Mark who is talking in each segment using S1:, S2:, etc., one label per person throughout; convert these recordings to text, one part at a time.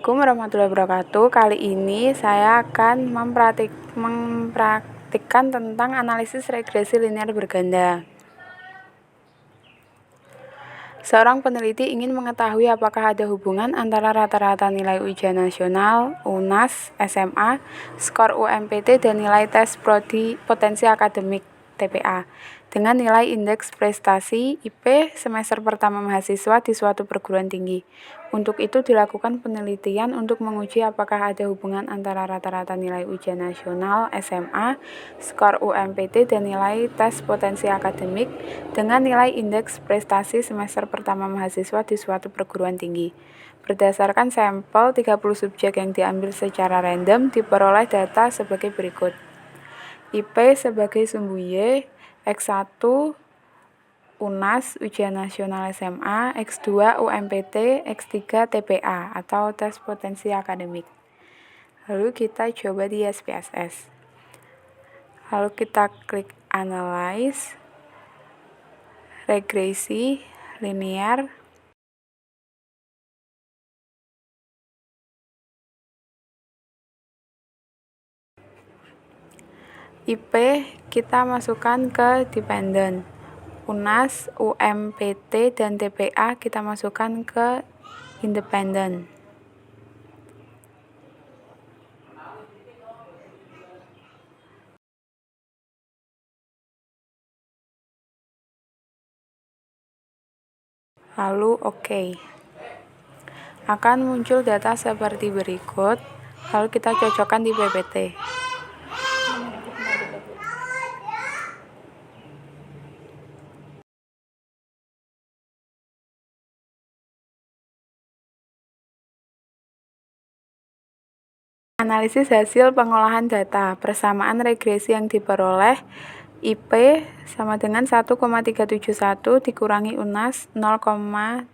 S1: Assalamualaikum warahmatullahi wabarakatuh. Kali ini saya akan mempraktikkan tentang analisis regresi linear berganda. Seorang peneliti ingin mengetahui apakah ada hubungan antara rata-rata nilai ujian nasional, UNAS, SMA, skor UMPT, dan nilai tes potensi akademik TPA dengan nilai indeks prestasi IP semester pertama mahasiswa di suatu perguruan tinggi. Untuk itu dilakukan penelitian untuk menguji apakah ada hubungan antara rata-rata nilai ujian nasional SMA, skor UMPT, dan nilai tes potensi akademik dengan nilai indeks prestasi semester pertama mahasiswa di suatu perguruan tinggi. Berdasarkan sampel 30 subjek yang diambil secara random, diperoleh data sebagai berikut. IP sebagai sumbu Y, X1 UNAS ujian nasional SMA, X2 UMPT, X3 TPA atau tes potensi akademik. Lalu kita coba di SPSS. Lalu kita klik analyze, regresi linear. IP kita masukkan ke dependent. UNAS, UMPT, dan TPA kita masukkan ke independent. Lalu OK. Akan muncul data seperti berikut. Lalu kita cocokkan di PPT. Analisis hasil pengolahan data, persamaan regresi yang diperoleh, IP sama dengan 1,371 dikurangi UNAS 0,030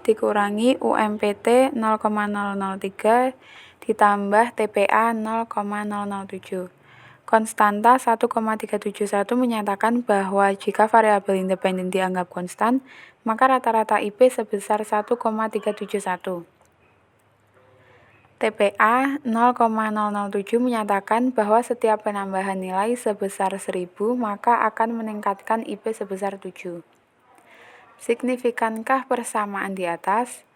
S1: dikurangi UMPT 0,003 ditambah TPA 0,007. Konstanta 1,371 menyatakan bahwa jika variabel independen dianggap konstan, maka rata-rata IP sebesar 1,371. TPA 0,007 menyatakan bahwa setiap penambahan nilai sebesar 1000 maka akan meningkatkan IP sebesar 7. Signifikankah persamaan di atas?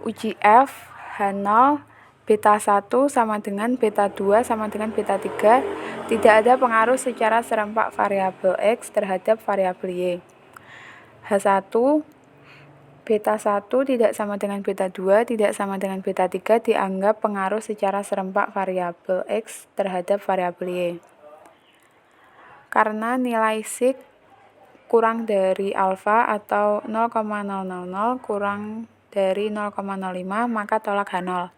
S1: Uji F H0 beta 1 sama dengan beta 2 sama dengan beta 3 tidak ada pengaruh secara serempak variabel X terhadap variabel Y. H1 beta 1 tidak sama dengan beta 2, tidak sama dengan beta 3 dianggap pengaruh secara serempak variabel X terhadap variabel Y. Karena nilai sig kurang dari alfa atau 0,000 kurang dari 0,05 maka tolak H0.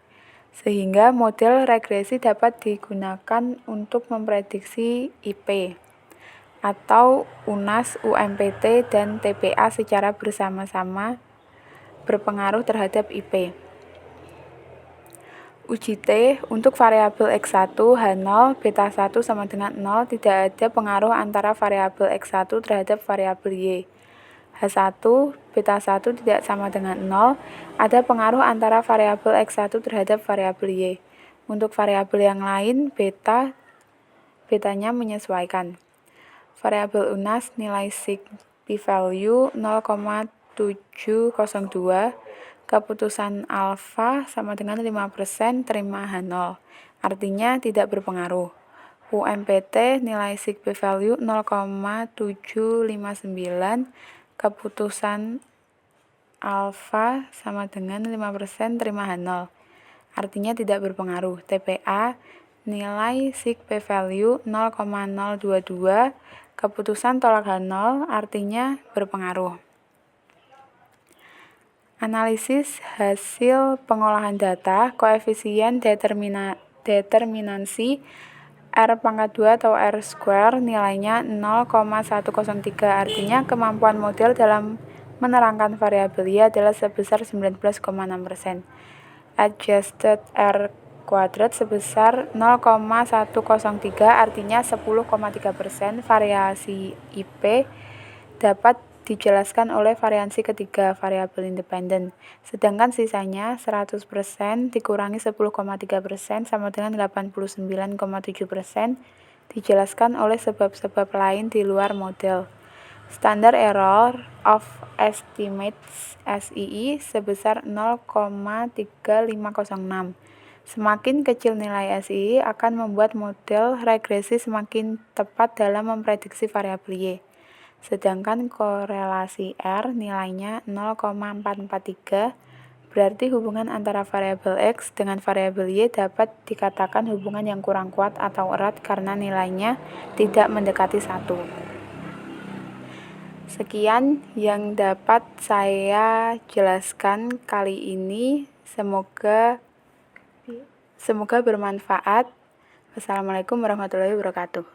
S1: Sehingga model regresi dapat digunakan untuk memprediksi IP atau UNAS, UMPT, dan TPA secara bersama-sama berpengaruh terhadap IP. Uji T untuk variabel X1 H0 beta 1 sama dengan 0 tidak ada pengaruh antara variabel X1 terhadap variabel Y. H1 beta 1 tidak sama dengan 0, ada pengaruh antara variabel X1 terhadap variabel Y. Untuk variabel yang lain betanya menyesuaikan. Variabel UNAS nilai sig p-value 0,702, keputusan alfa sama dengan 5% terima H0, artinya tidak berpengaruh. UMPT nilai sig p-value 0,759, keputusan alfa sama dengan 5% terima H0, artinya tidak berpengaruh. TPA nilai sig p-value 0,022, keputusan tolak H0, artinya berpengaruh. Analisis hasil pengolahan data, koefisien determinansi R⁻² atau R² nilainya 0,103, artinya kemampuan model dalam menerangkan variabel Y adalah sebesar 19,6%. Adjusted R² sebesar 0,103, artinya 10,3%. Variasi IP dapat dijelaskan oleh variansi ketiga, variabel independen. Sedangkan sisanya 100% dikurangi 10,3% sama dengan 89,7% dijelaskan oleh sebab-sebab lain di luar model. Standard error of estimates SII sebesar 0,3506. Semakin kecil nilai SII akan membuat model regresi semakin tepat dalam memprediksi variabel Y. Sedangkan korelasi R nilainya 0,443, berarti hubungan antara variabel X dengan variabel Y dapat dikatakan hubungan yang kurang kuat atau erat karena nilainya tidak mendekati 1. Sekian yang dapat saya jelaskan kali ini. Semoga bermanfaat. Wassalamualaikum warahmatullahi wabarakatuh.